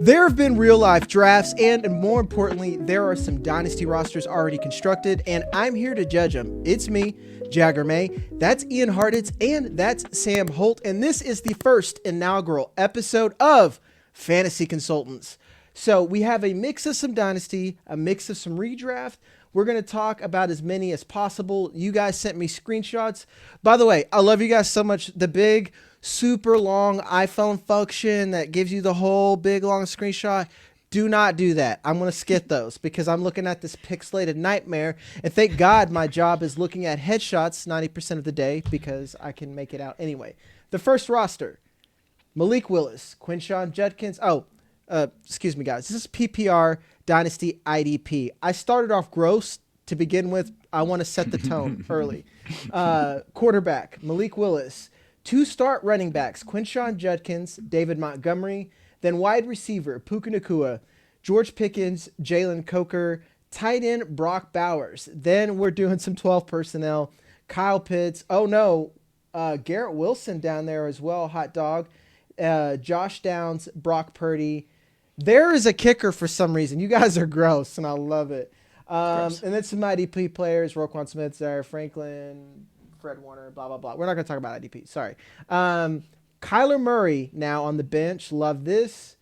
There have been real life drafts, and more importantly, there are some Dynasty rosters already constructed, and I'm here to judge them. It's me, Jagger May, that's Ian Harditz, and that's Sam Holt, and this is the first inaugural episode of Fantasy Consultants. So we have a mix of some Dynasty, a mix of some Redraft. We're going to talk about as many as possible. You guys sent me screenshots. By the way, I love you guys so much. The big, super long iPhone function that gives you the whole big, long screenshot. Do not do that. I'm going to skip those because I'm looking at this pixelated nightmare. And thank God my job is looking at headshots 90% of the day because I can make it out anyway. The first roster, Malik Willis, Quinshon Judkins. Excuse me, guys. This is PPR Dynasty IDP. I started off gross to begin with. I want to set the tone early. Quarterback, Malik Willis. 2 start running backs, Quinshon Judkins, David Montgomery. Then wide receiver, Puka Nacua, George Pickens, Jalen Coker. Tight end, Brock Bowers. Then we're doing some 12 personnel. Kyle Pitts. Oh, no. Garrett Wilson down there as well, hot dog. Josh Downs, Brock Purdy. There is a kicker for some reason. You guys are gross, and I love it. And then some IDP players, Roquan Smith, Zaire Franklin, Fred Warner, blah, blah, blah. We're not going to talk about IDP. Sorry. Kyler Murray now on the bench. Love this.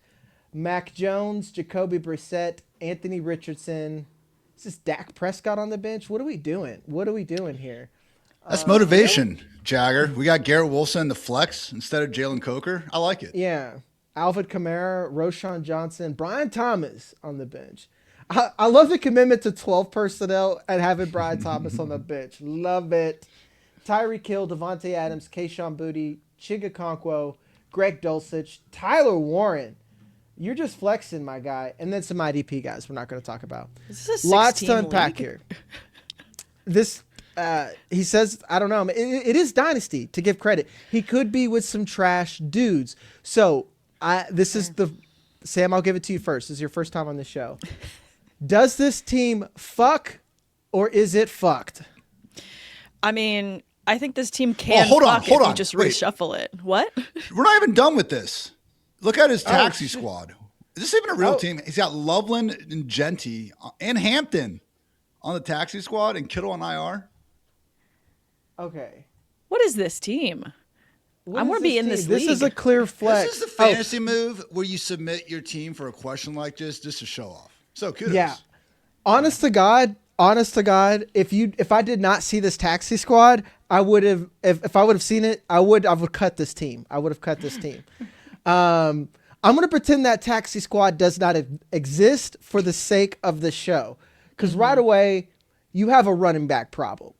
Mac Jones, Jacoby Brissett, Anthony Richardson. Is this Dak Prescott on the bench? What are we doing? What are we doing here? That's motivation, Jagger. We got Garrett Wilson in the flex instead of Jalen Coker. I like it. Yeah. Alvin Kamara, Roshan Johnson, Brian Thomas on the bench. I love the commitment to 12 personnel and having Brian Thomas on the bench. Love it. Tyreek Hill, Devontae Adams, Kayshon Boutte, Chinga Conquo, Greg Dulcich, Tyler Warren. You're just flexing, my guy. And then some IDP guys we're not going to talk about. Lots to unpack here. This, he says, I don't know. It is Dynasty, to give credit. He could be with some trash dudes. So, Sam, I'll give it to you first. This is your first time on the show. Does this team fuck or is it fucked? I mean, I think this team can fuck if you just reshuffle it. What? We're not even done with this. Look at his taxi squad. Is this even a real team? He's got Loveland and Genty and Hampton on the taxi squad and Kittle on IR. Okay. What is this team? I want to be in this league. This is a clear flex. This is the fantasy move where you submit your team for a question like this just to show off. So kudos. Yeah. Honest to God, if I did not see this taxi squad, I would have, if I would have seen it, I would cut this team. I would have cut this team. I'm going to pretend that taxi squad does not exist for the sake of the show. Because right away, you have a running back problem.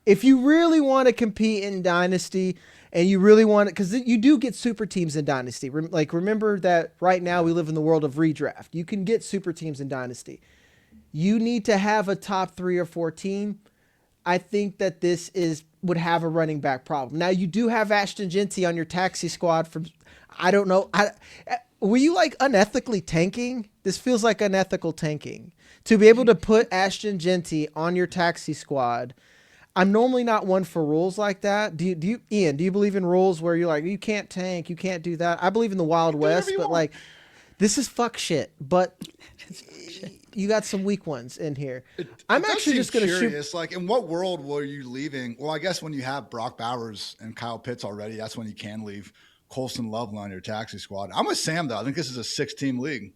If you really want to compete in Dynasty and you really want it, because you do get super teams in Dynasty. Remember that right now we live in the world of Redraft. You can get super teams in Dynasty. You need to have a top 3 or 4 team. I think that this would have a running back problem. Now, you do have Ashton Genty on your taxi squad from, I don't know. Were you like unethically tanking? This feels like unethical tanking. To be able to put Ashton Genty on your taxi squad. I'm normally not one for rules like that. Ian, do you believe in rules where you're like, you can't tank, you can't do that? I believe in the Wild West, but like, this is fuck shit. But you got some weak ones in here. I'm actually just going to shoot. Like, in what world were you leaving? Well, I guess when you have Brock Bowers and Kyle Pitts already, that's when you can leave Colson Loveland on your taxi squad. I'm with Sam, though. I think this is a 6-team league.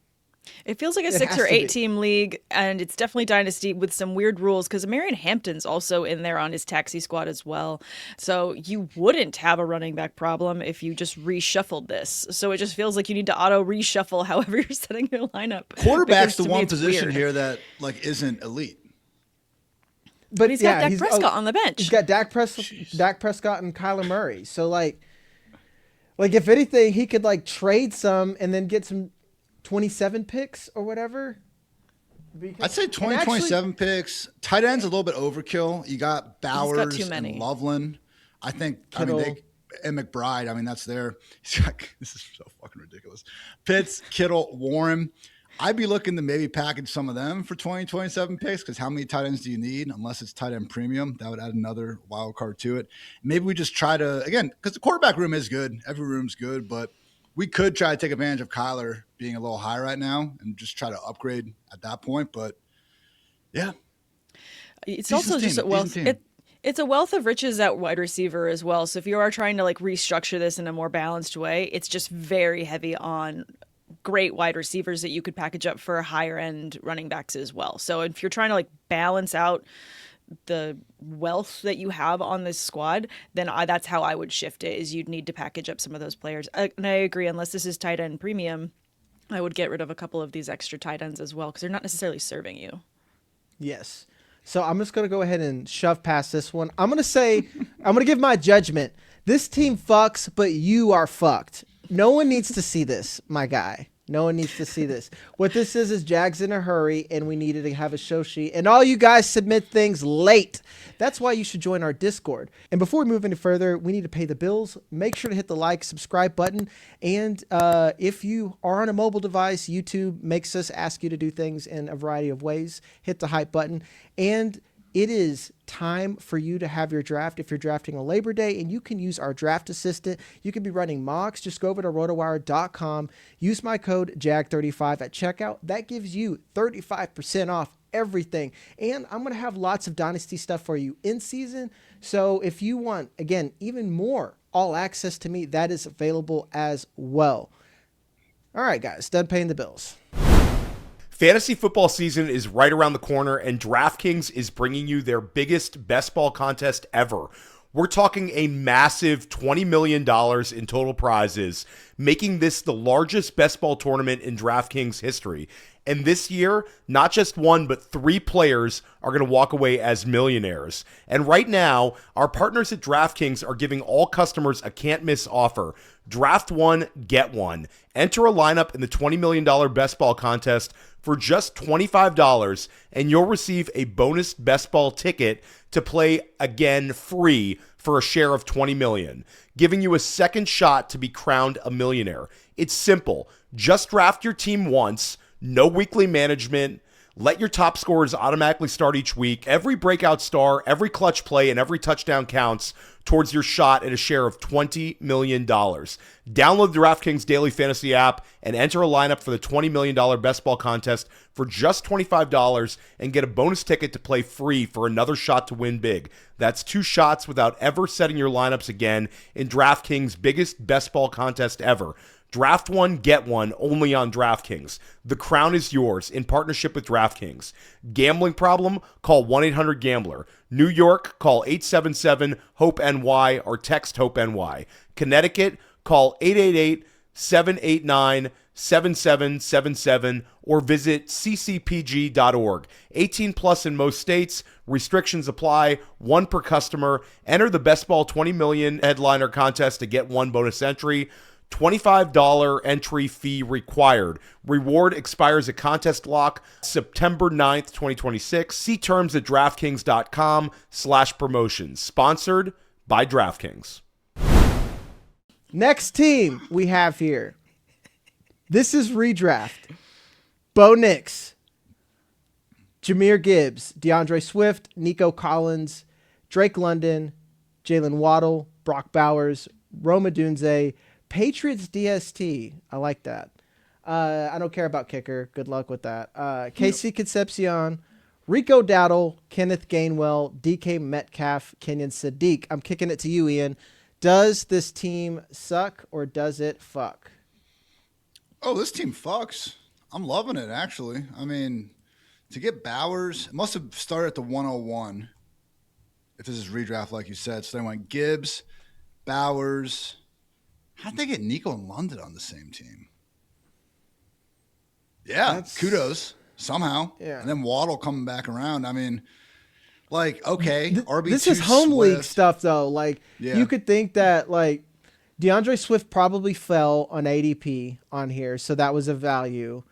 It feels like a 6 or 8 team league, and it's definitely Dynasty with some weird rules because Marion Hampton's also in there on his taxi squad as well. So you wouldn't have a running back problem if you just reshuffled this. So it just feels like you need to auto reshuffle however you're setting your lineup. Quarterback's the one position here that like isn't elite. But he's got Dak Prescott on the bench. He's got Dak Prescott and Kyler Murray. So like if anything, he could like trade some and then get some 27 picks or whatever. I'd say 27 picks. Tight end's a little bit overkill. You got Bowers and Loveland. I think Kittle. And McBride. That's there. This is so fucking ridiculous. Pitts, Kittle, Warren. I'd be looking to maybe package some of them for 27 picks because how many tight ends do you need? Unless it's tight end premium, that would add another wild card to it. Maybe we just try to, again, because the quarterback room is good. Every room's good, but we could try to take advantage of Kyler being a little high right now and just try to upgrade at that point. But yeah, it's also just a wealth. It's a wealth of riches at wide receiver as well. So if you are trying to like restructure this in a more balanced way, it's just very heavy on great wide receivers that you could package up for higher end running backs as well. So if you're trying to like balance out the wealth that you have on this squad, then that's how I would shift it, is you'd need to package up some of those players. And I agree, unless this is tight end premium, I would get rid of a couple of these extra tight ends as well, because they're not necessarily serving you. Yes. So I'm just going to go ahead and shove past this one. I'm going to give my judgment. This team fucks, but you are fucked. No one needs to see this, my guy. No one needs to see this. What this is Jag's in a hurry, and we needed to have a show sheet. And all you guys submit things late. That's why you should join our Discord. And before we move any further, we need to pay the bills. Make sure to hit the like, subscribe button. And if you are on a mobile device, YouTube makes us ask you to do things in a variety of ways. Hit the hype button. And it is time for you to have your draft if you're drafting on Labor Day, and you can use our draft assistant. You can be running mocks. Just go over to rotowire.com. Use my code JAG35 at checkout. That gives you 35% off everything. And I'm going to have lots of Dynasty stuff for you in season. So if you want, again, even more all access to me, that is available as well. All right, guys, done paying the bills. Fantasy football season is right around the corner, and DraftKings is bringing you their biggest best ball contest ever. We're talking a massive $20 million in total prizes, making this the largest best ball tournament in DraftKings history. And this year, not just one, but 3 players are going to walk away as millionaires. And right now, our partners at DraftKings are giving all customers a can't-miss offer. Draft one, get one. Enter a lineup in the $20 million best ball contest for just $25, and you'll receive a bonus best ball ticket to play again free for a share of $20 million, giving you a second shot to be crowned a millionaire. It's simple. Just draft your team once, no weekly management. Let your top scorers automatically start each week. Every breakout star, every clutch play, and every touchdown counts towards your shot at a share of $20 million. Download the DraftKings Daily Fantasy app and enter a lineup for the $20 million best ball contest for just $25 and get a bonus ticket to play free for another shot to win big. That's 2 shots without ever setting your lineups again in DraftKings' biggest best ball contest ever. Draft one, get one, only on DraftKings. The crown is yours in partnership with DraftKings. Gambling problem? Call 1-800-GAMBLER. New York, call 877-HOPE-NY or text HOPE-NY. Connecticut, call 888-789-7777 or visit ccpg.org. 18 plus in most states. Restrictions apply. 1 per customer. Enter the Best Ball 20 Million Headliner contest to get 1 bonus entry. $25 entry fee required. Reward expires at contest lock September 9th, 2026. See terms at DraftKings.com/promotions. Sponsored by DraftKings. Next team we have here. This is Redraft. Bo Nix, Jahmyr Gibbs, DeAndre Swift, Nico Collins, Drake London, Jalen Waddle, Brock Bowers, Rome Odunze, Patriots DST. I like that. I don't care about kicker. Good luck with that. KC Concepcion, Rico Dowdle, Kenneth Gainwell, DK Metcalf, Kenyon Sadiq. I'm kicking it to you, Ian. Does this team suck or does it fuck? Oh, this team fucks. I'm loving it, actually. I mean, to get Bowers, it must have started at the 101, if this is redraft, like you said. So they went Gibbs, Bowers. How'd they get Nico and London on the same team? Yeah, kudos somehow. Yeah. And then Waddle coming back around. I mean, like, okay, RB2 this is home league stuff, though. Like, you could think that, like, DeAndre Swift probably fell on ADP on here, so that was a value.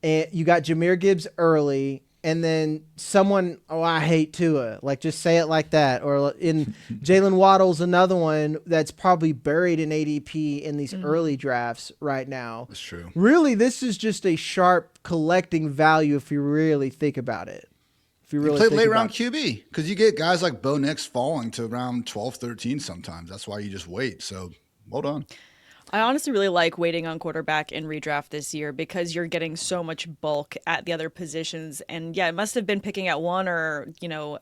And you got Jahmyr Gibbs early, and then someone, I hate Tua. Like, just say it like that. Or in Jalen Waddle's another one that's probably buried in ADP in these early drafts right now. That's true. Really, this is just a sharp collecting value if you really think about it. If you really play late round QB, because you get guys like Bo Nix falling to around 12, 13 sometimes. That's why you just wait. So, well done. I honestly really like waiting on quarterback in redraft this year because you're getting so much bulk at the other positions. And yeah, it must have been picking at 1 or,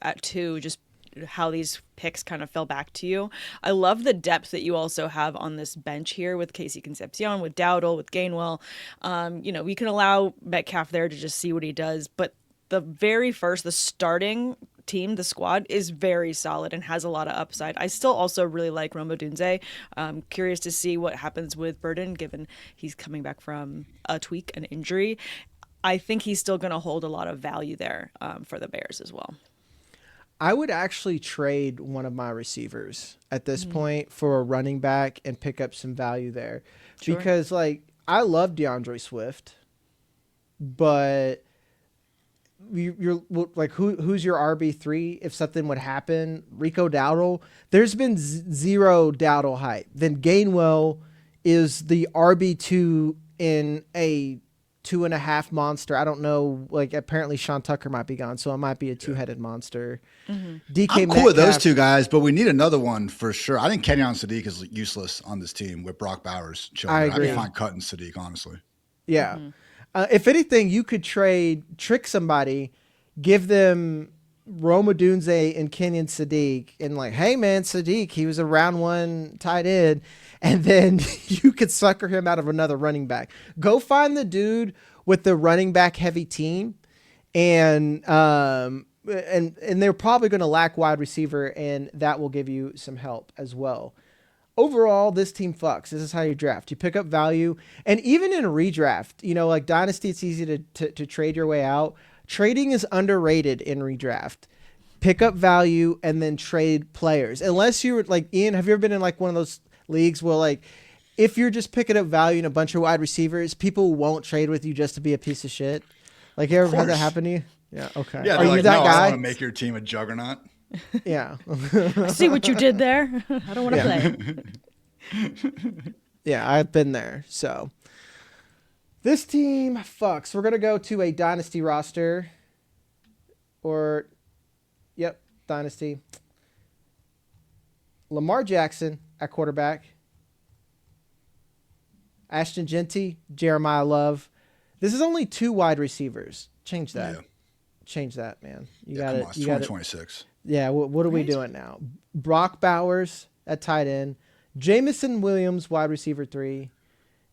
at 2, just how these picks kind of fell back to you. I love the depth that you also have on this bench here with Casey Concepcion, with Dowdle, with Gainwell. We can allow Metcalf there to just see what he does. But the starting team, the squad, is very solid and has a lot of upside. I still also really like Rome Odunze. Curious to see what happens with Burden, given he's coming back from a tweak, an injury. I think he's still going to hold a lot of value there for the Bears as well. I would actually trade one of my receivers at this point for a running back and pick up some value there. Sure. Because, I love DeAndre Swift, but you're like, who's your RB3 if something would happen? Rico Dowdle. There's been zero Dowdle hype. Then Gainwell is the RB2 in a 2.5 monster. I don't know. Apparently Sean Tucker might be gone, so it might be a 2-headed monster. DK I'm cool with those two guys, but we need another one for sure. I think Kenyon Sadiq is useless on this team with Brock Bowers. I agree. I'd be fine cutting Sadiq, honestly. Yeah. If anything, you could trick somebody, give them Rome Odunze and Kenyon Sadiq, and hey man, Sadiq, he was a round 1 tight end, and then you could sucker him out of another running back. Go find the dude with the running back heavy team, and they're probably going to lack wide receiver, and that will give you some help as well. Overall, this team fucks. This is how you draft. You pick up value. And even in a redraft, Dynasty, it's easy to trade your way out. Trading is underrated in redraft. Pick up value and then trade players. Unless you're Ian, have you ever been in one of those leagues where if you're just picking up value in a bunch of wide receivers, people won't trade with you just to be a piece of shit? You ever had that happen to you? Yeah, okay. Yeah, are you that guy? I want to make your team a juggernaut. Yeah. I see what you did there. I don't want to play. Yeah, I've been there. So this team fucks. We're going to go to a Dynasty roster. Dynasty. Lamar Jackson at quarterback. Ashton Genty, Jeremiah Love. This is only 2 wide receivers. Change that. Yeah. Change that, man. You got it. It's 2026. Yeah, what are we doing now? Brock Bowers at tight end, Jamison Williams, wide receiver 3,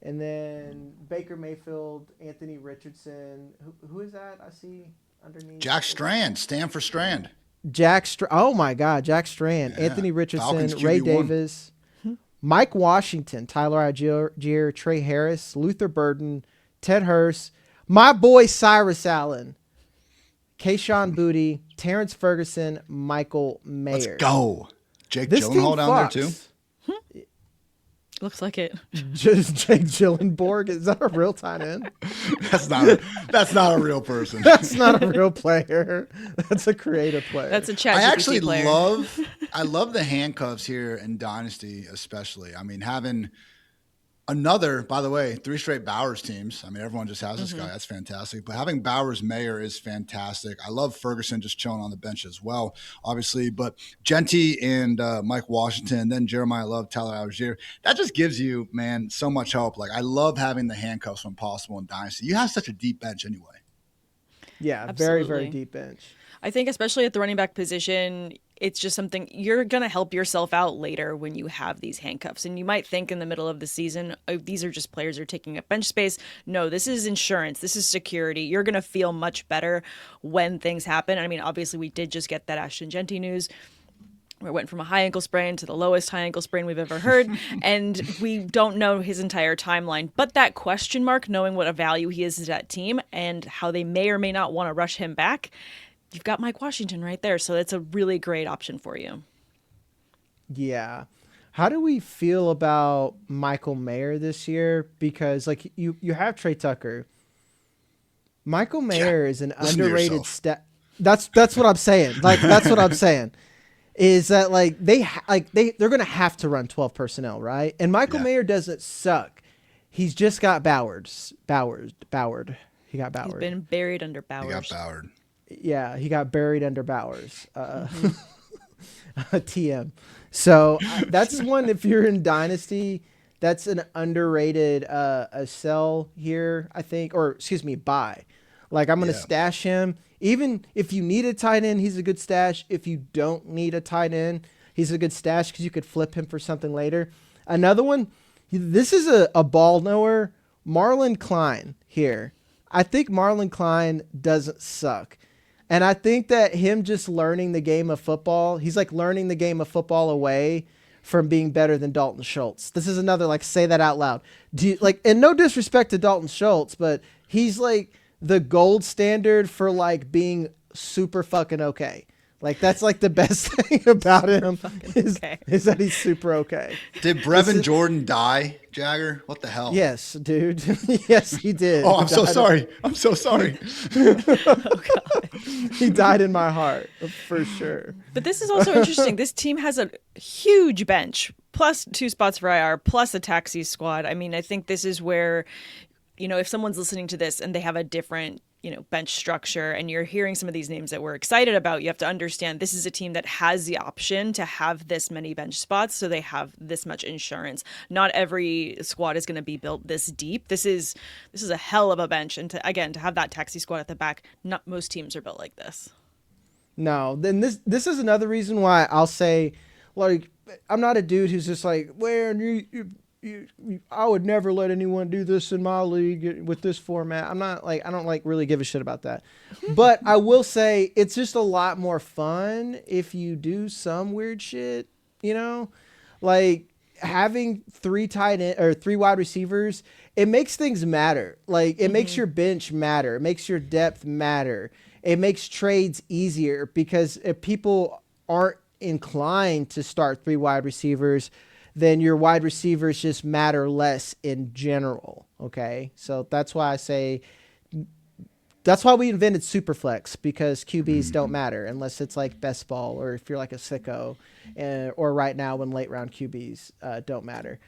and then Baker Mayfield, Anthony Richardson. Who is that I see underneath? Jack Strand, Stanford Strand. Oh, my God, Jack Strand. Yeah. Anthony Richardson, Ray Davis, Mike Washington, Tyler Algier, Trey Harris, Luther Burden, Ted Hurst, my boy Cyrus Allen, Kayshawn Boutte, Terrence Ferguson, Michael Mayer. Let's go. Jake Gyllenhaal down there too? Looks like it. Just Jake Gyllenborg. Is that a real tight end? That's not a real person. That's not a real player. That's a creative player. That's a chat. I actually love the handcuffs here in Dynasty, especially. I mean, having another, by the way, 3 straight Bowers teams. I mean, everyone just has this guy. That's fantastic. But having Bowers Mayer is fantastic. I love Ferguson just chilling on the bench as well, obviously. But Genty and Mike Washington, then Jeremiah Love, Tyler Algier. That just gives you, man, so much help. I love having the handcuffs when possible in Dynasty. You have such a deep bench anyway. Yeah, absolutely. Very, very deep bench. I think especially at the running back position, it's just something you're going to help yourself out later when you have these handcuffs. And you might think in the middle of the season, oh, these are just players who are taking up bench space. No, this is insurance. This is security. You're going to feel much better when things happen. I mean, obviously, we did just get that Ashton Genty news. We went from a high ankle sprain to the lowest high ankle sprain we've ever heard. And we don't know his entire timeline. But that question mark, knowing what a value he is to that team and how they may or may not want to rush him back, you've got Mike Washington right there. So that's a really great option for you. Yeah. How do we feel about Michael Mayer this year? Because you have Trey Tucker. Michael Mayer is an underrated step. That's what I'm saying. That's what I'm saying. Is that they're going to have to run 12 personnel, right? And Michael Mayer doesn't suck. He's just got Boward. He got Boward. He's been buried under Bowers. He got Boward. Yeah, he got buried under Bowers. TM. So that's one, if you're in Dynasty, that's an underrated a sell here, I think, or excuse me, buy. Like I'm going to stash him. Even if you need a tight end, he's a good stash. If you don't need a tight end, he's a good stash because you could flip him for something later. Another one, this is a ball knower, Marlon Klein here. I think Marlon Klein doesn't suck. And I think that him just learning the game of football, he's like learning the game of football away from being better than Dalton Schultz. This is another, like, say that out loud. Do you, like, and no disrespect to Dalton Schultz, but he's like the gold standard for like being super fucking okay. Like that's like the best thing about him is that he's super okay. Did Brevin Jordan die, Jagger? What the hell? Yes, dude. Yes, he did. Oh, I'm so sorry. I'm so sorry. He died in my heart, for sure. But this is also interesting. This team has a huge bench, plus 2 spots for IR, plus a taxi squad. I mean, I think this is where, you know, if someone's listening to this and they have a different, you know, bench structure and you're hearing some of these names that we're excited about, you have to understand this is a team that has the option to have this many bench spots, so they have this much insurance. Not every squad is going to be built this deep. This is a hell of a bench, and to have that taxi squad at the back, not most teams are built like this. No, then this is another reason why I'll say, like, I'm not a dude who's just like, well, I would never let anyone do this in my league with this format. I'm not like, I don't like really give a shit about that. But I will say it's just a lot more fun if you do some weird shit, you know, like having 3 wide receivers. It makes things matter. Like it makes your bench matter. It makes your depth matter. It makes trades easier because if people aren't inclined to start 3 wide receivers, then your wide receivers just matter less in general. Okay. So that's why I say, that's why we invented Superflex, because QBs don't matter unless it's like best ball or if you're like a sicko, or right now when late round QBs don't matter.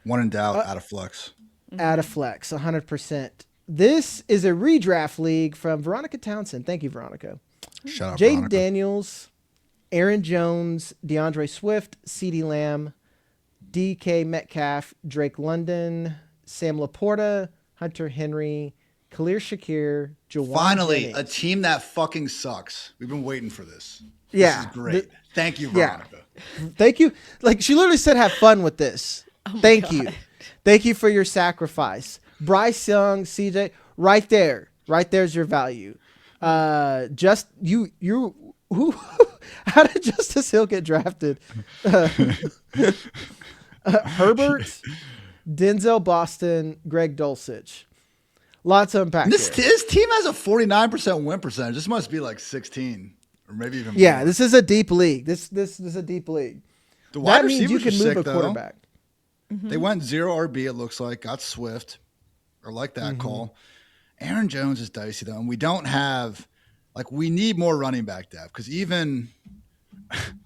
One in doubt, out of flex. Out of flex, 100%. This is a redraft league from Veronica Townsend. Thank you, Veronica. Shout out, Jaden Veronica. Daniels, Aaron Jones, DeAndre Swift, CeeDee Lamb, DK Metcalf, Drake London, Sam Laporta, Hunter Henry, Khalil Shakir, Jawan Finally, Jennings. a team that fucking sucks. We've been waiting for this. Yeah. This is great. Thank you, Veronica. Thank you. Like, she literally said, have fun with this. Thank you. Thank you for your sacrifice. Bryce Young, CJ, right there. Right there's your value. Just you who how did Justice Hill get drafted? Herbert, Denzel Boston, Greg Dulcich. Lots of unpack. This team has a 49% win percentage. This must be like 16 or maybe even more. Yeah, this is a deep league. This is a deep league. The wide that means you receivers can are move sick, a quarterback. They went 0 RB, it looks like. Got Swift. Or like that call. Aaron Jones is dicey, though. And we don't have, like, we need more running back depth. Because even,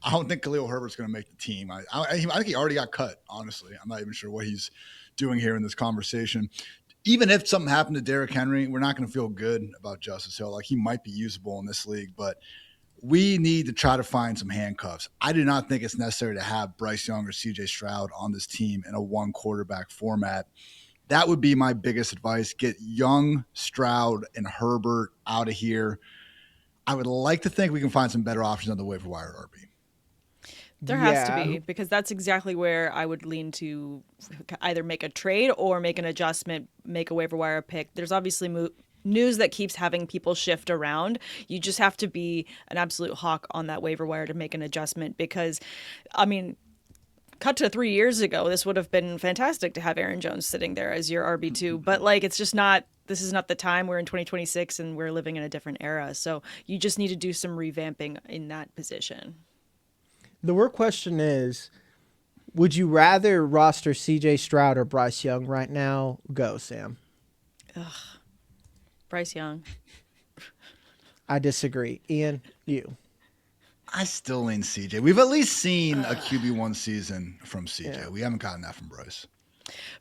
I don't think Khalil Herbert's going to make the team. I think he already got cut, honestly. I'm not even sure what he's doing here in this conversation. Even if something happened to Derrick Henry, we're not going to feel good about Justice Hill. Like, he might be usable in this league, but we need to try to find some handcuffs. I do not think it's necessary to have Bryce Young or CJ Stroud on this team in a 1 quarterback format. That would be my biggest advice. Get Young, Stroud, and Herbert out of here. I would like to think we can find some better options on the waiver wire at RB. There has to be, because that's exactly where I would lean to either make a trade or make an adjustment, make a waiver wire pick. There's obviously news that keeps having people shift around. You just have to be an absolute hawk on that waiver wire to make an adjustment because, I mean, cut to 3 years ago, this would have been fantastic to have Aaron Jones sitting there as your RB2. But, like, it's just not – this is not the time. We're in 2026 and we're living in a different era. So you just need to do some revamping in that position. The real question is, would you rather roster CJ Stroud or Bryce Young right now? Go, Sam. Bryce Young. I disagree. Ian, you. I still lean CJ. We've at least seen a QB1 season from CJ. Yeah. We haven't gotten that from Bryce.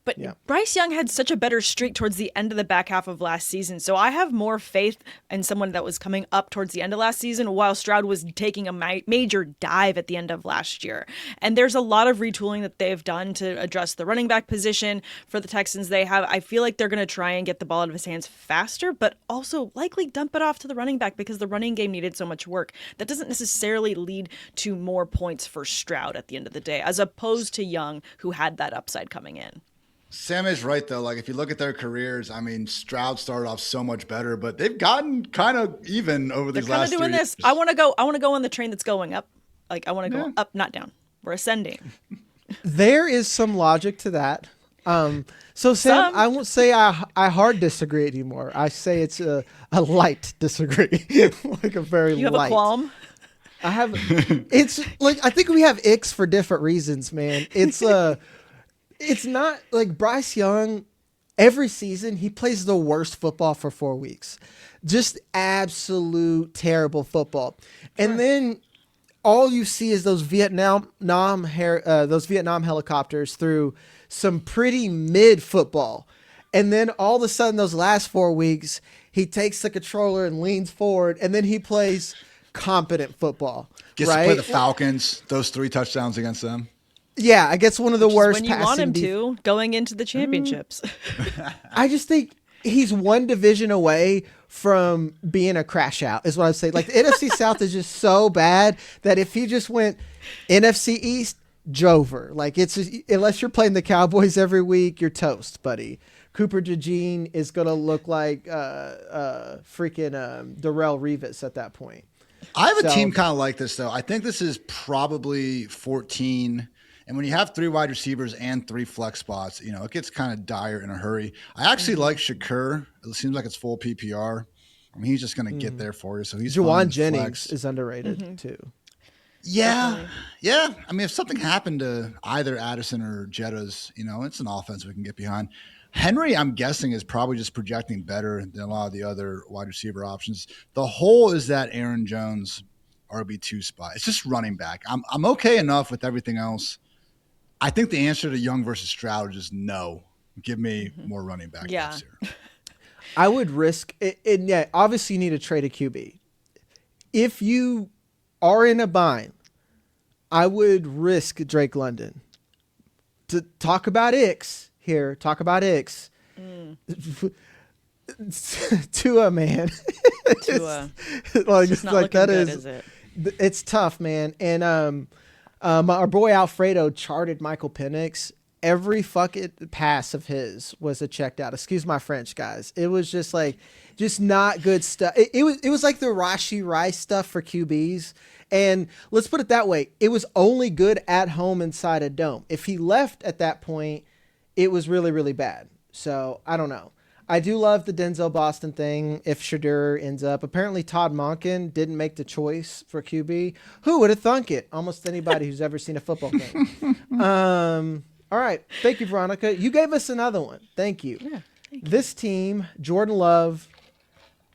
But Bryce Young had such a better streak towards the end of the back half of last season. So I have more faith in someone that was coming up towards the end of last season while Stroud was taking a major dive at the end of last year. And there's a lot of retooling that they've done to address the running back position for the Texans. I feel like they're going to try and get the ball out of his hands faster, but also likely dump it off to the running back because the running game needed so much work. That doesn't necessarily lead to more points for Stroud at the end of the day, as opposed to Young, who had that upside coming in. Sam is right, though. Like, if you look at their careers, I mean, Stroud started off so much better, but they've gotten kind of even over these last 3 years. They're kind of doing this. I want to go on the train that's going up. Like, I want to go up, not down. We're ascending. There is some logic to that. So Sam, I won't say I hard disagree anymore. I say it's a light disagree, like a very light. You have a qualm? I have. It's like, I think we have icks for different reasons, man. It's not like Bryce Young. Every season he plays the worst football for 4 weeks, just absolute terrible football, and then all you see is those Vietnam helicopters through some pretty mid football. And then all of a sudden, those last 4 weeks, he takes the controller and leans forward, and then he plays competent football. Gets to play the Falcons, those 3 touchdowns against them. Yeah, I guess one of the worst when you want him to, going into the championships. I just think he's one division away from being a crash out, is what I'd say. Like, the NFC South is just so bad that if he just went NFC East, Jover. Like, it's just, unless you're playing the Cowboys every week, you're toast, buddy. Cooper DeJean is going to look like freaking Darrelle Revis at that point. I have a team kind of like this, though. I think this is probably 14. And when you have 3 wide receivers and 3 flex spots, it gets kind of dire in a hurry. I actually like Shakur. It seems like it's full PPR. I mean, he's just going to get there for you. So he's Juwan Jennings is underrated too. Yeah. Definitely. Yeah. I mean, if something happened to either Addison or Jettas, it's an offense we can get behind. Henry, I'm guessing, is probably just projecting better than a lot of the other wide receiver options. The hole is that Aaron Jones RB2 spot. It's just running back. I'm okay enough with everything else. I think the answer to Young versus Stroud is just no. Give me more running back this year. I would risk it. Yeah, obviously you need to trade a QB. If you are in a bind, I would risk Drake London. To talk about Icks here, Tua, man. Tua. It's not looking good, is it? It's tough, man. And our boy Alfredo charted Michael Penix. Every fucking pass of his was a checked out. Excuse my French, guys. It was just not good stuff. It was like the Rashee Rice stuff for QBs. And let's put it that way. It was only good at home inside a dome. If he left at that point, it was really, really bad. So I don't know. I do love the Denzel Boston thing if Shadur ends up. Apparently Todd Monken didn't make the choice for QB. Who would have thunk it? Almost anybody who's ever seen a football game. All right. Thank you, Veronica. You gave us another one. Thank you. Yeah, thank you. This team, Jordan Love.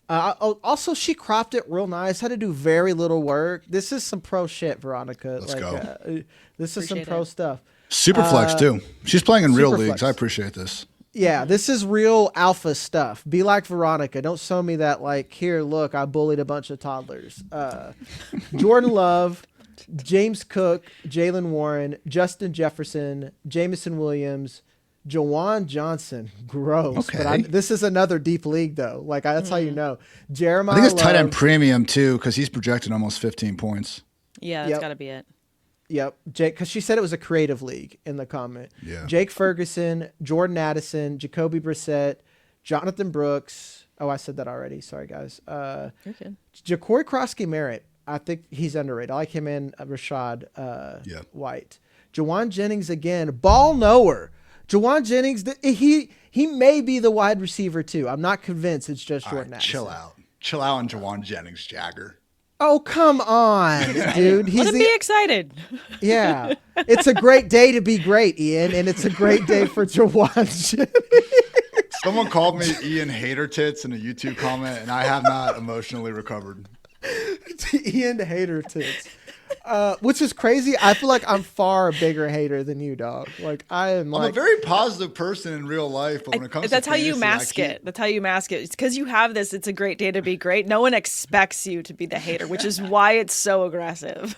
Also, she cropped it real nice. Had to do very little work. This is some pro shit, Veronica. Let's go. This is some pro stuff. Superflex, too. She's playing in real leagues. I appreciate this. Yeah, this is real alpha stuff. Be like Veronica. Don't show me that, like, here, look, I bullied a bunch of toddlers. Jordan Love, James Cook, Jalen Warren, Justin Jefferson, Jamison Williams, Jawan Johnson. Gross. Okay. But this is another deep league, though. Like, that's how you know. Jeremiah I think it's tight end Love, premium, too, because he's projected almost 15 points. Yeah, that's got to be it. Yep, Jake, because she said it was a creative league in the comment. Yeah. Jake Ferguson, Jordan Addison, Jacoby Brissett, Jonathan Brooks. Oh, I said that already. Sorry, guys. You're good. Ja'Cory Krosky-Merritt. I think he's underrated. I like him and Rashad White. Jawan Jennings again. Ball knower. Jawan Jennings, he may be the wide receiver too. I'm not convinced it's just Jordan Addison. Chill out on Jawan Jennings, Jagger. Oh, come on, dude. Let him be excited. Yeah. It's a great day to be great, Ian, and it's a great day for Jawan Jennings. Someone called me Ian Hater Tits in a YouTube comment, and I have not emotionally recovered. Ian Hater Tits. Which is crazy. I feel like I'm far a bigger hater than you, dog. Like I'm a very positive person in real life, but when it comes that's to how you mask it. That's how you mask it. It's because you have this. It's a great day to be great. No one expects you to be the hater, which is why it's so aggressive.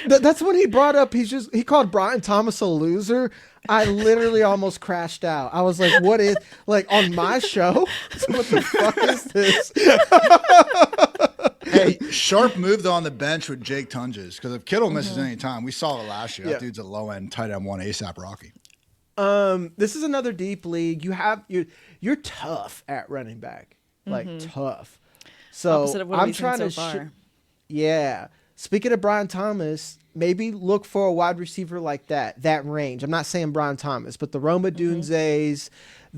That's when he brought up. He called Brian Thomas a loser. I literally almost crashed out. I was like, "What is like on my show? What the fuck is this?" Hey, Sharp moved on the bench with Jake Tunges because if Kittle misses any time, we saw it last year. That dude's a low end tight end one ASAP Rocky. This is another deep league. You're tough at running back, like tough. So opposite of what I'm trying to. far. Yeah. Speaking of Brian Thomas, maybe look for a wide receiver like that range. I'm not saying Brian Thomas, but the Roma Dunzes,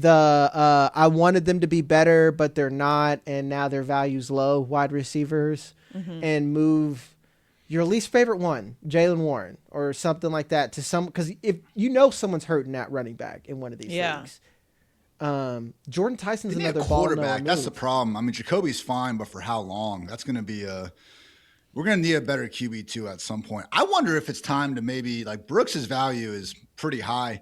I wanted them to be better, but they're not, and now their value's low, wide receivers, and move your least favorite one, Jalen Warren, or something like that, to some, because if you know someone's hurting at running back in one of these leagues. Jordan Tyson's another quarterback. That's the problem. I mean, Jacoby's fine, but for how long? That's going to be we're going to need a better QB2 at some point. I wonder if it's time to maybe, like, Brooks's value is pretty high.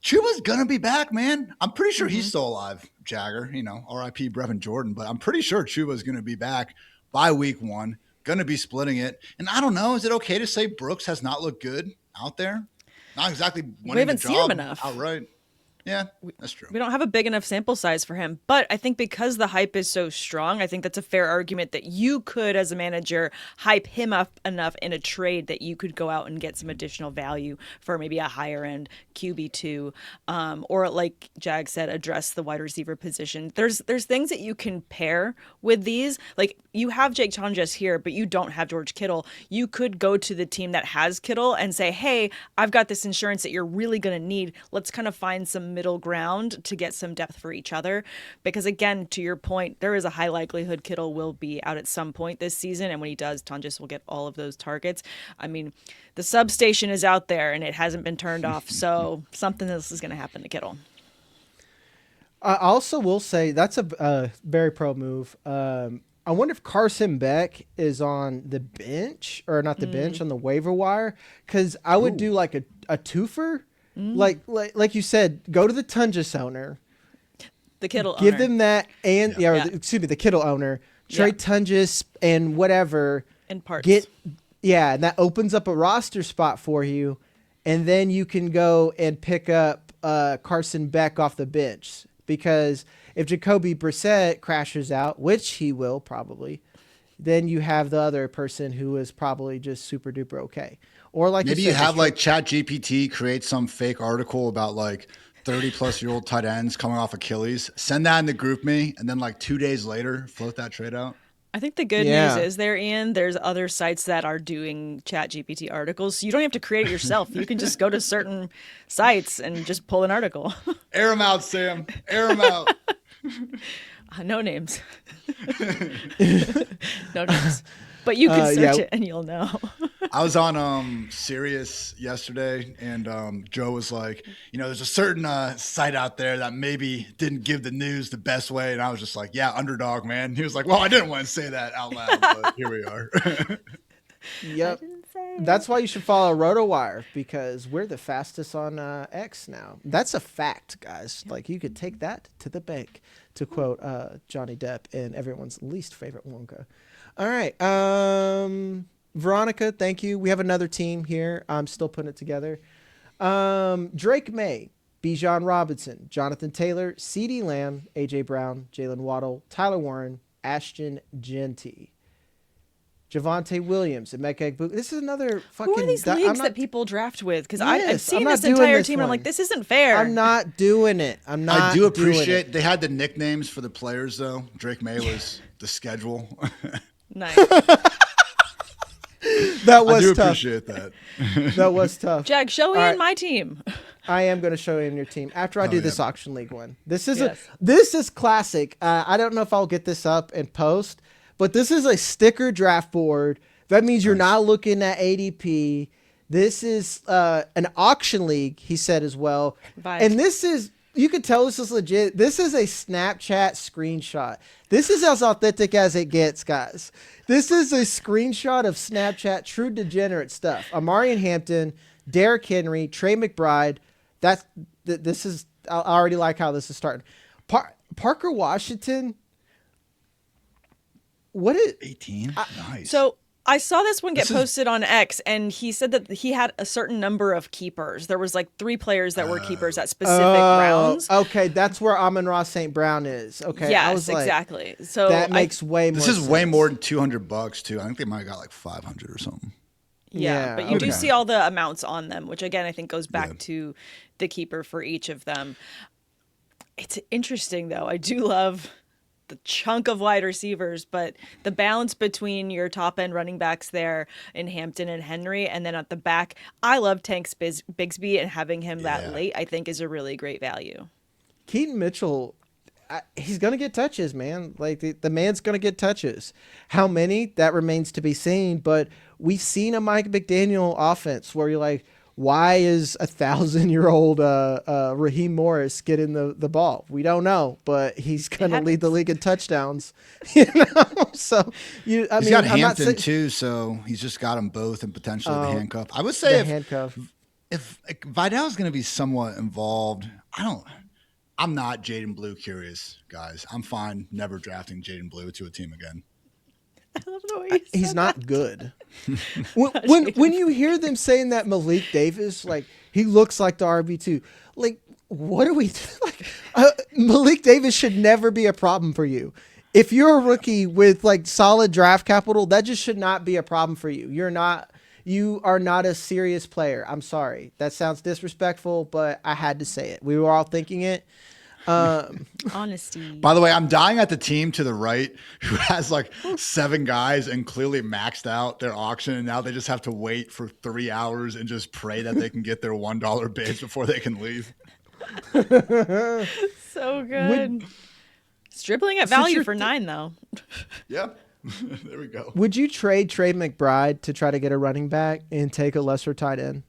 Chuba's going to be back, man. I'm pretty sure he's still alive, Jagger, RIP Brevin Jordan, but I'm pretty sure Chuba's going to be back by week 1, going to be splitting it. And I don't know, is it okay to say Brooks has not looked good out there? Not exactly winning we haven't the job seen him enough. Outright. Yeah, that's true. We don't have a big enough sample size for him. But I think because the hype is so strong, I think that's a fair argument that you could, as a manager, hype him up enough in a trade that you could go out and get some additional value for maybe a higher end QB2. Or like Jag said, address the wide receiver position. There's things that you can pair with these. Like you have Jake Tonjes here, but you don't have George Kittle. You could go to the team that has Kittle and say, hey, I've got this insurance that you're really going to need. Let's kind of find some middle ground to get some depth for each other, because again, to your point, there is a high likelihood Kittle will be out at some point this season, and when he does, Tonjes will get all of those targets. I mean, the substation is out there and it hasn't been turned off, so something else is going to happen to Kittle. I also will say that's a very pro move. I wonder if Carson Beck is on the bench, or not the bench, on the waiver wire, because I would do like a twofer. Like you said, go to the Tunges owner, the Kittle give owner. them that, and the Kittle owner, trade Tunges and whatever, in parts. And that opens up a roster spot for you, and then you can go and pick up Carson Beck off the bench, because if Jacoby Brissett crashes out, which he will probably, then you have the other person who is probably just super duper okay. Or like maybe you have like ChatGPT create some fake article about like 30-plus-year-old tight ends coming off Achilles. Send that in the group me, and then like 2 days later, float that trade out. I think the good news is Ian, there's other sites that are doing ChatGPT articles, so you don't have to create it yourself. You can just go to certain sites and just pull an article. Air them out, Sam. Air them out. No names. No names. But you can search it and you'll know. I was on Sirius yesterday, and Joe was like, there's a certain site out there that maybe didn't give the news the best way. And I was just like, yeah, underdog, man. He was like, well, I didn't want to say that out loud, but here we are. Yep. That's why you should follow RotoWire, because we're the fastest on X now. That's a fact, guys. Like, you could take that to the bank, to quote Johnny Depp and everyone's least favorite Wonka. All right. Veronica, thank you. We have another team here. I'm still putting it together. Drake May, Bijan Robinson, Jonathan Taylor, CeeDee Lamb, A.J. Brown, Jalen Waddle, Tyler Warren, Ashton Genty, Javonte Williams, and Metcalf. This is another fucking... Who are these leagues that people draft with? Because I've seen this entire team, and I'm like, this isn't fair. I'm not doing it. I do appreciate they had the nicknames for the players, though. Drake May was the schedule. Nice. That was I do tough. Appreciate that. That was tough. Jag, show Ian my team. I am going to show Ian your team after I do this auction league one. This is classic. I don't know if I'll get this up and post, but this is a sticker draft board. That means you're not looking at ADP. This is an auction league, he said as well. Vibe. And this is You could tell this is legit. This is a Snapchat screenshot. This is as authentic as it gets, guys. This is a screenshot of Snapchat true degenerate stuff. Amari Hampton, Derrick Henry, Trey McBride. This is. I already like how this is starting. Parker Washington. What is 18? Nice. So I saw this one get posted on X, and he said that he had a certain number of keepers. There was like 3 players that were keepers at specific rounds. Okay, that's where Amon-Ra St. Brown is. Okay, yes, I was like, exactly. So that makes way more. This is sense. way more than $200 too. I think they might have got like 500 or something. Yeah, but you do see all the amounts on them, which again I think goes back to the keeper for each of them. It's interesting though. I do love the chunk of wide receivers, but the balance between your top end running backs there in Hampton and Henry, and then at the back, I love Tank Bigsby, and having him that late, I think, is a really great value. Keaton Mitchell, he's gonna get touches, man. Like the man's gonna get touches. How many? That remains to be seen. But we've seen a Mike McDaniel offense where you're like, why is 1,000-year-old Raheem Morris getting the ball? We don't know, but he's going to lead the league in touchdowns. So he's got Hampton too, so he's just got them both and potentially the handcuff. I would say if Vidal's going to be somewhat involved, I'm not Jaden Blue curious, guys. I'm fine never drafting Jaden Blue to a team again. I love the way he's not good. when you hear them saying that Malik Davis, like he looks like the RB2, like what are we like? Malik Davis should never be a problem for you. If you're a rookie with like solid draft capital, that just should not be a problem for you. You are not a serious player. I'm sorry. That sounds disrespectful, but I had to say it. We were all thinking it. Honesty. By the way, I'm dying at the team to the right who has like 7 guys and clearly maxed out their auction, and now they just have to wait for 3 hours and just pray that they can get their $1 bids before they can leave. So good. Dribbling at value for 9 though. Yep. There we go. Would you trade Trey McBride to try to get a running back and take a lesser tight end?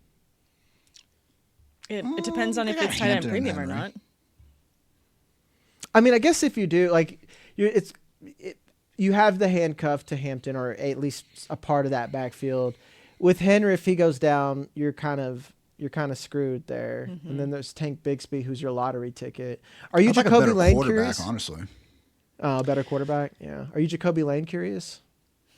It depends on if it's tight end premium or not. I mean, I guess if you do, like, you have the handcuff to Hampton, or at least a part of that backfield. With Henry, if he goes down, you're kind of screwed there. Mm-hmm. And then there's Tank Bigsby, who's your lottery ticket. Are you Jacoby Lane curious? Honestly, better quarterback. Yeah. Are you Jacoby Lane curious?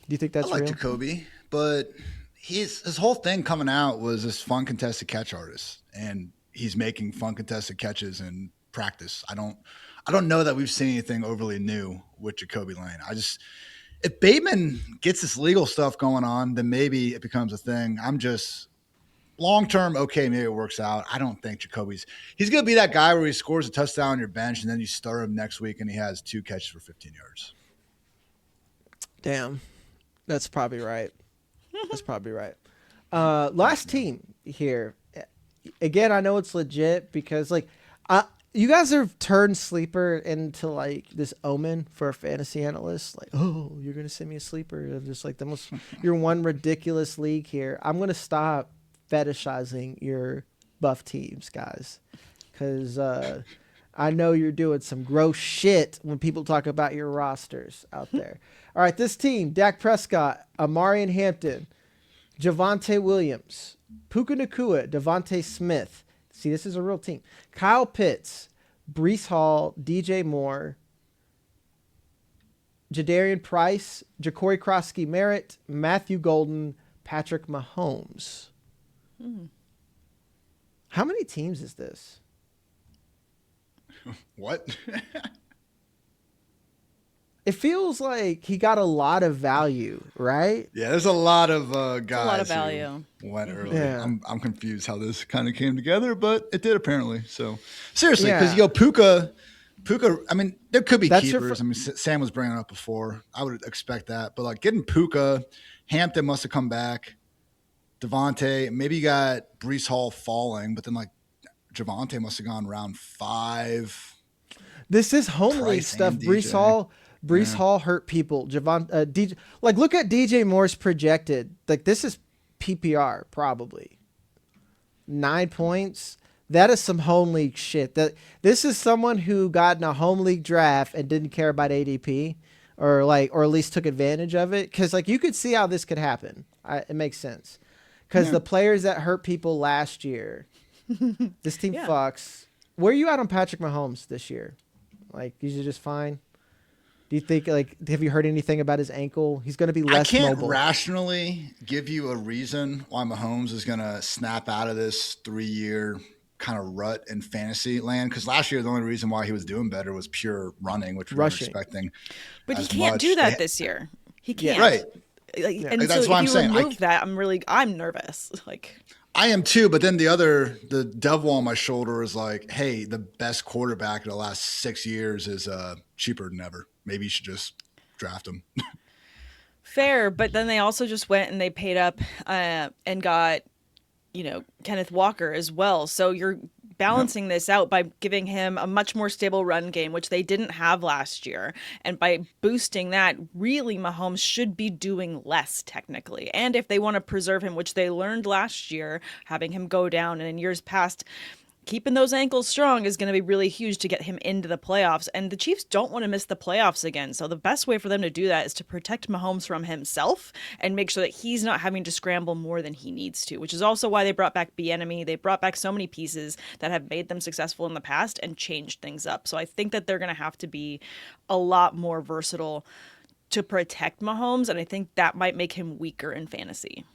Do you think that's real? Jacoby, but his whole thing coming out was this fun contested catch artist, and he's making fun contested catches in practice. I don't know that we've seen anything overly new with Jacoby Lane. If Bateman gets this legal stuff going on, then maybe it becomes a thing. I'm just long-term, okay, maybe it works out. I don't think he's going to be that guy where he scores a touchdown on your bench and then you stir him next week and he has 2 catches for 15 yards. Damn. That's probably right. Last team here. Again, I know it's legit because like, you guys have turned sleeper into like this omen for a fantasy analyst. Like, oh, you're going to send me a sleeper. I'm just like you're one ridiculous league here. I'm going to stop fetishizing your buff teams, guys. Because I know you're doing some gross shit when people talk about your rosters out there. All right, this team, Dak Prescott, Amari Hampton, Javonte Williams, Puka Nacua, Devontae Smith. See, this is a real team. Kyle Pitts, Breece Hall, DJ Moore, Jadarian Price, Ja'Cory Krosky-Merritt, Matthew Golden, Patrick Mahomes. How many teams is this? What? It feels like he got a lot of value, right? Yeah, there's a lot of guys. A lot of value. Who went early. Yeah. I'm confused how this kind of came together, but it did apparently. So seriously, because you go Puka. I mean, there could be keepers. I mean, Sam was bringing it up before. I would expect that, but like getting Puka, Hampton must have come back. Devontae, maybe you got Breece Hall falling, but then like Javonte must have gone round 5. This is homely stuff. Breece Hall hurt people. DJ, like look at DJ Moore's projected. Like this is PPR probably. 9 points. That is some home league shit. This is someone who got in a home league draft and didn't care about ADP, or at least took advantage of it. Because you could see how this could happen. It makes sense. Because the players that hurt people last year, this team fucks. Where are you at on Patrick Mahomes this year? Is he just fine? Do you think, have you heard anything about his ankle? He's going to be less mobile. I can't rationally give you a reason why Mahomes is going to snap out of this 3-year kind of rut in fantasy land. Because last year, the only reason why he was doing better was pure running, which we were expecting. But he can't do that this year. He can't. Right. And that's so why I'm saying. I'm nervous. I am too, but then the devil on my shoulder is hey, the best quarterback in the last 6 years is cheaper than ever. Maybe you should just draft him. Fair, but then they also just went and they paid up and got, Kenneth Walker as well. So you're balancing this out by giving him a much more stable run game, which they didn't have last year. And by boosting that, really Mahomes should be doing less technically. And if they want to preserve him, which they learned last year, having him go down, and in years past, keeping those ankles strong is going to be really huge to get him into the playoffs. And the Chiefs don't want to miss the playoffs again. So the best way for them to do that is to protect Mahomes from himself and make sure that he's not having to scramble more than he needs to, which is also why they brought back Bieniemy. They brought back so many pieces that have made them successful in the past and changed things up. So I think that they're going to have to be a lot more versatile to protect Mahomes. And I think that might make him weaker in fantasy.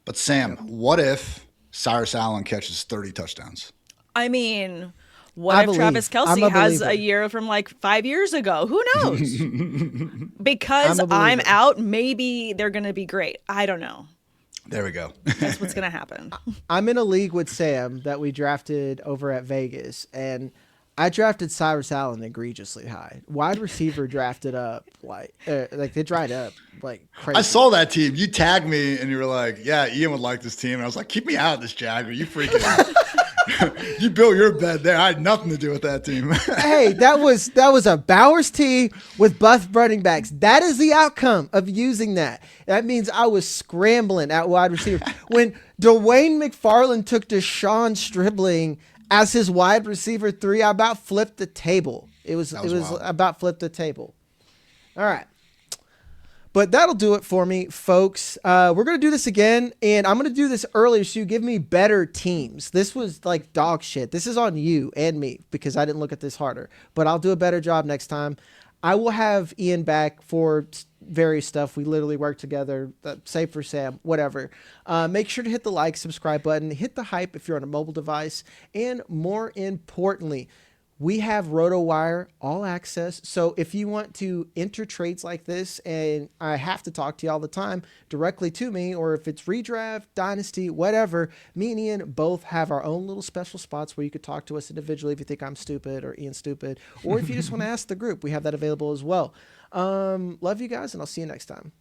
But Sam, what if Cyrus Allen catches 30 touchdowns? I mean, what if Travis Kelce has a year from 5 years ago? Who knows? Because I'm out, maybe they're going to be great. I don't know. There we go. That's what's going to happen. I'm in a league with Sam that we drafted over at Vegas, and I drafted Cyrus Allen egregiously high. Wide receiver drafted up they dried up crazy. I saw that team. You tagged me, and you were like, "Yeah, Ian would like this team." And I was like, "Keep me out of this, Jagger. You freaking out." You built your bed there. I had nothing to do with that team. Hey, that was a Bowers team with buff running backs. That is the outcome of using that. That means I was scrambling at wide receiver. When Dwayne McFarland took Deshaun Stribling as his wide receiver 3, I about flipped the table. It was about flipped the table. All right. But that'll do it for me, folks. We're going to do this again, and I'm going to do this earlier so you give me better teams. This was dog shit. This is on you and me because I didn't look at this harder. But I'll do a better job next time. I will have Ian back for various stuff. We literally work together, save for Sam, whatever. Make sure to hit the like, subscribe button. Hit the hype if you're on a mobile device. And more importantly, we have RotoWire all access. So if you want to enter trades like this, and I have to talk to you all the time directly to me, or if it's Redraft, Dynasty, whatever, me and Ian both have our own little special spots where you could talk to us individually if you think I'm stupid or Ian's stupid, or if you just want to ask the group, we have that available as well. Love you guys, and I'll see you next time.